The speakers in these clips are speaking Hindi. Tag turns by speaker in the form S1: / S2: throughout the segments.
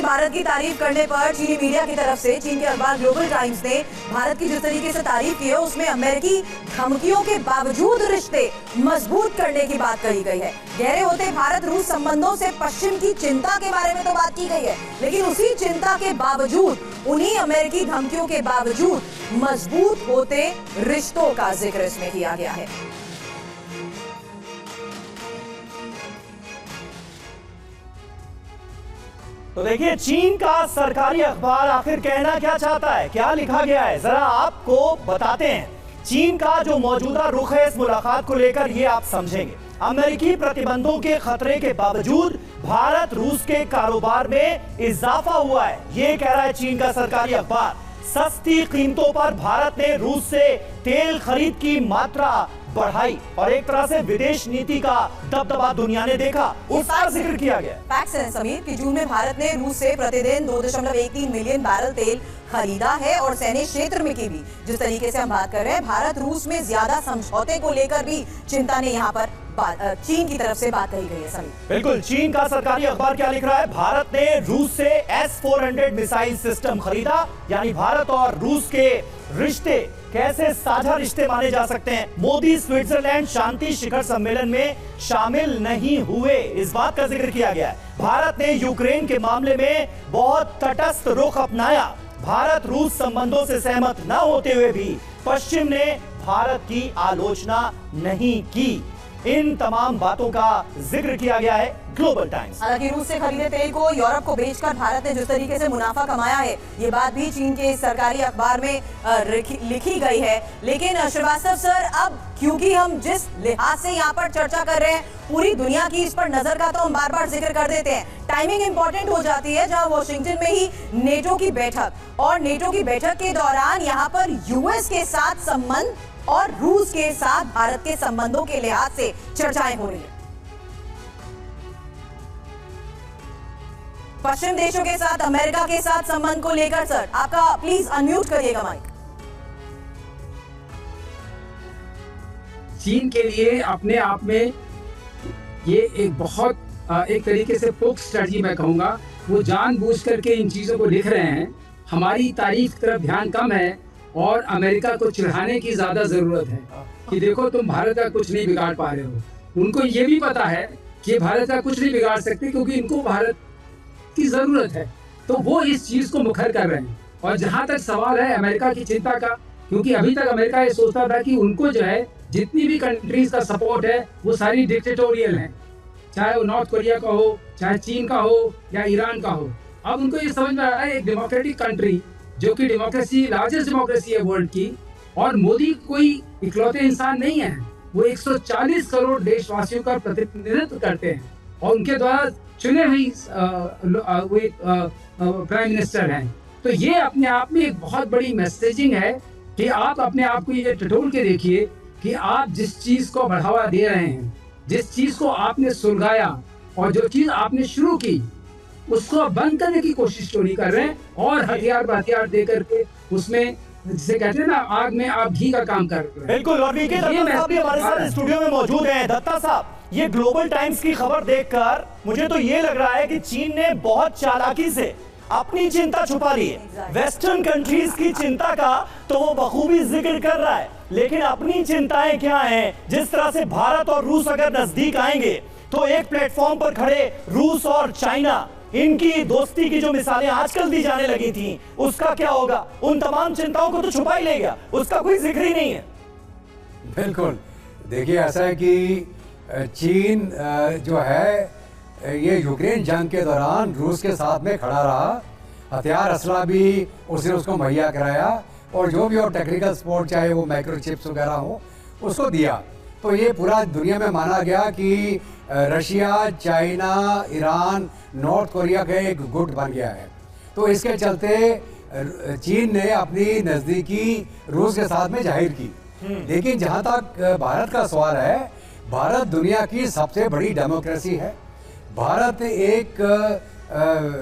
S1: भारत की तारीफ करने पर चीनी मीडिया की तरफ से चीन के अखबार ग्लोबल टाइम्स ने भारत की जिस तरीके से तारीफ की है उसमें अमेरिकी धमकियों के बावजूद रिश्ते मजबूत करने की बात कही गई है। गहरे होते भारत रूस संबंधों से पश्चिम की चिंता के बारे में तो बात की गई है, लेकिन उसी चिंता के बावजूद, उन्हीं अमेरिकी धमकियों के बावजूद मजबूत होते रिश्तों का जिक्र इसमें किया गया है।
S2: तो देखिए, चीन का सरकारी अखबार आखिर कहना क्या चाहता है, क्या लिखा गया है, जरा आपको बताते हैं। चीन का जो मौजूदा रुख है इस मुलाकात को लेकर, ये आप समझेंगे। अमेरिकी प्रतिबंधों के खतरे के बावजूद भारत रूस के कारोबार में इजाफा हुआ है, ये कह रहा है चीन का सरकारी अखबार। सस्ती कीमतों पर भारत ने रूस से तेल खरीद की मात्रा बढ़ाई और एक तरह से विदेश नीति का दबदबा दुनिया ने देखा, उसका जिक्र किया गया।
S1: फैक्ट्स है समीर कि जून में भारत ने रूस से प्रतिदिन 2.13 मिलियन बैरल तेल खरीदा है और सैन्य क्षेत्र में की भी जिस तरीके से हम बात कर रहे हैं, भारत रूस में ज्यादा समझौते को लेकर भी चिंता ने यहाँ पर चीन की तरफ से बात कही गई है। समीर
S2: बिल्कुल, चीन का सरकारी अखबार क्या लिख रहा है, भारत ने रूस से S-400 मिसाइल सिस्टम खरीदा, यानी भारत और रूस के रिश्ते कैसे साझा रिश्ते माने जा सकते हैं। मोदी स्विट्जरलैंड शांति शिखर सम्मेलन में शामिल नहीं हुए, इस बात का जिक्र किया गया है। भारत ने यूक्रेन के मामले में बहुत तटस्थ रुख अपनाया। भारत रूस संबंधों से सहमत न होते हुए भी पश्चिम ने भारत की आलोचना नहीं की। इन तमाम बातों का जिक्र किया गया है ग्लोबल टाइम्स।
S1: हालांकि रूस से खरीदे तेल को यूरोप को बेचकर भारत ने जिस तरीके से मुनाफा कमाया है, ये बात भी चीन के सरकारी अखबार में लिखी गई है। लेकिन श्रीवास्तव सर, अब क्योंकि हम जिस लिहाज से यहाँ पर चर्चा कर रहे हैं, पूरी दुनिया की इस पर नजर का तो हम बार बार जिक्र कर देते हैं। टाइमिंग इंपॉर्टेंट हो जाती है, जहाँ वॉशिंगटन में ही नेटो की बैठक, और नेटो की बैठक के दौरान यहाँ पर यूएस के साथ संबंध और रूस के साथ भारत के संबंधों के लिहाज से चर्चाएं हो रही है। पश्चिम देशों के साथ, अमेरिका के साथ संबंध को लेकर सर, आपका प्लीज अनम्यूट करिएगा माइक।
S3: चीन के लिए अपने आप में ये एक बहुत एक तरीके से पोक स्ट्रेटजी मैं कहूंगा, वो जानबूझ करके इन चीजों को लिख रहे हैं। हमारी तारीफ की तरफ ध्यान कम है और अमेरिका को चिढ़ाने की ज्यादा जरूरत है कि देखो तुम भारत का कुछ नहीं बिगाड़ पा रहे हो। उनको ये भी पता है कि भारत का कुछ नहीं बिगाड़ सकते क्योंकि इनको भारत की जरूरत है, तो वो इस चीज को मुखर कर रहे हैं। और जहां तक सवाल है अमेरिका की चिंता का, क्योंकि अभी तक अमेरिका ये सोचता था कि उनको जो है जितनी भी कंट्रीज का सपोर्ट है वो सारी डिक्टेटोरियल है, चाहे वो नॉर्थ कोरिया का हो, चाहे चीन का हो या ईरान का हो। अब उनको ये समझ में आ रहा है एक डेमोक्रेटिक कंट्री जो कि डेमोक्रेसी, लार्जेस्ट डेमोक्रेसी है वर्ल्ड की, और मोदी कोई इकलौते इंसान नहीं है, वो 140 करोड़ देशवासियों का प्रतिनिधित्व करते हैं और उनके द्वारा चुने हुई प्राइम मिनिस्टर हैं। तो ये अपने आप में एक बहुत बड़ी मैसेजिंग है कि आप अपने आप को ये टटोल के देखिए कि आप जिस चीज को बढ़ावा दे रहे हैं, जिस चीज को आपने सुलगाया और जो चीज आपने शुरू की उसको बंद करने की कोशिश क्यों नहीं कर रहे हैं, और हथियार दे करके उसमें जिसे कहते हैं ना, आग में आप घी का काम कर रहे हैं।
S2: बिल्कुल, और वीके दत्ता साहब भी हमारे साथ स्टूडियो में मौजूद हैं। दत्ता साहब, ये ग्लोबल टाइम्स की खबर देखकर मुझे तो ये लग रहा है कि चीन ने बहुत चालाकी से अपनी चिंता छुपा ली है। वेस्टर्न कंट्रीज की चिंता का तो वो बखूबी जिक्र कर रहा है, लेकिन अपनी चिंताएं क्या हैं? जिस तरह से भारत और रूस अगर नजदीक आएंगे तो एक प्लेटफॉर्म पर खड़े रूस और चाइना, इनकी दोस्ती की जो मिसालें आजकल दी जाने लगी थी, उसका क्या होगा? उन तमाम चिंताओं को तो छुपा ही लेगा, उसका कोई जिक्र ही नहीं है।
S4: बिल्कुल, देखिए ऐसा है कि चीन जो है ये यूक्रेन जंग के दौरान रूस के साथ में खड़ा रहा, हथियार असला भी उसने उसको मुहैया कराया, और जो भी और टेक्निकल सपोर्ट चाहे वो माइक्रोचिप्स वगैरह हो उसको दिया। तो ये पूरा दुनिया में माना गया कि Russia, China, Iran, north Korea का एक गुट बन गया है। तो इसके चलते चीन ने अपनी नज़दीकी रूस के साथ में जाहिर की। लेकिन जहाँ तक भारत का सवाल है, भारत दुनिया की सबसे बड़ी डेमोक्रेसी है। भारत एक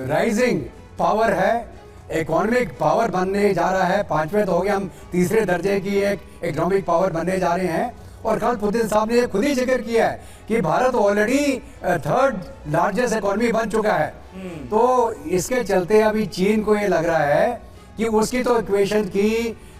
S4: राइजिंग पावर है, इकोनॉमिक पावर बनने जा रहा है। 5वें तो हो गया, हम तीसरे दर्जे की एक इकोनॉमिक पावर बनने जा रहे हैं। और कल पुतिन साहब ने खुद ही जिक्र किया है कि Bharat already 3rd largest economy बन चुका है। तो इसके चलते अभी चीन को ये लग रहा है कि उसकी तो इक्वेशन की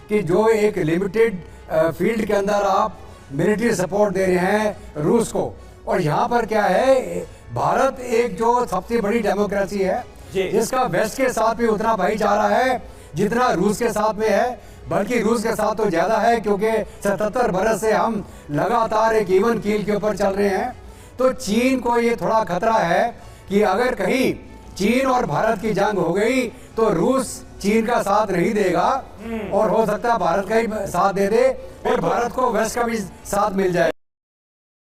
S4: कि जो एक लिमिटेड फील्ड के अंदर आप मिलिट्री सपोर्ट दे रहे हैं रूस को, और यहाँ पर क्या है, भारत एक जो सबसे बड़ी डेमोक्रेसी है जिसका वेस्ट के साथ भी उतना भाईचारा है जितना रूस के साथ में है, बल्कि रूस के साथ तो ज़्यादा है क्योंकि 77 बरस से हम लगातार एक इवन कील के ऊपर चल रहे हैं। तो चीन को ये थोड़ा खतरा है कि अगर कहीं चीन और भारत की जंग हो गई तो रूस चीन का साथ नहीं देगा और हो सकता है भारत का ही साथ दे दे और भारत को वेस्ट का भी साथ मिल जाए।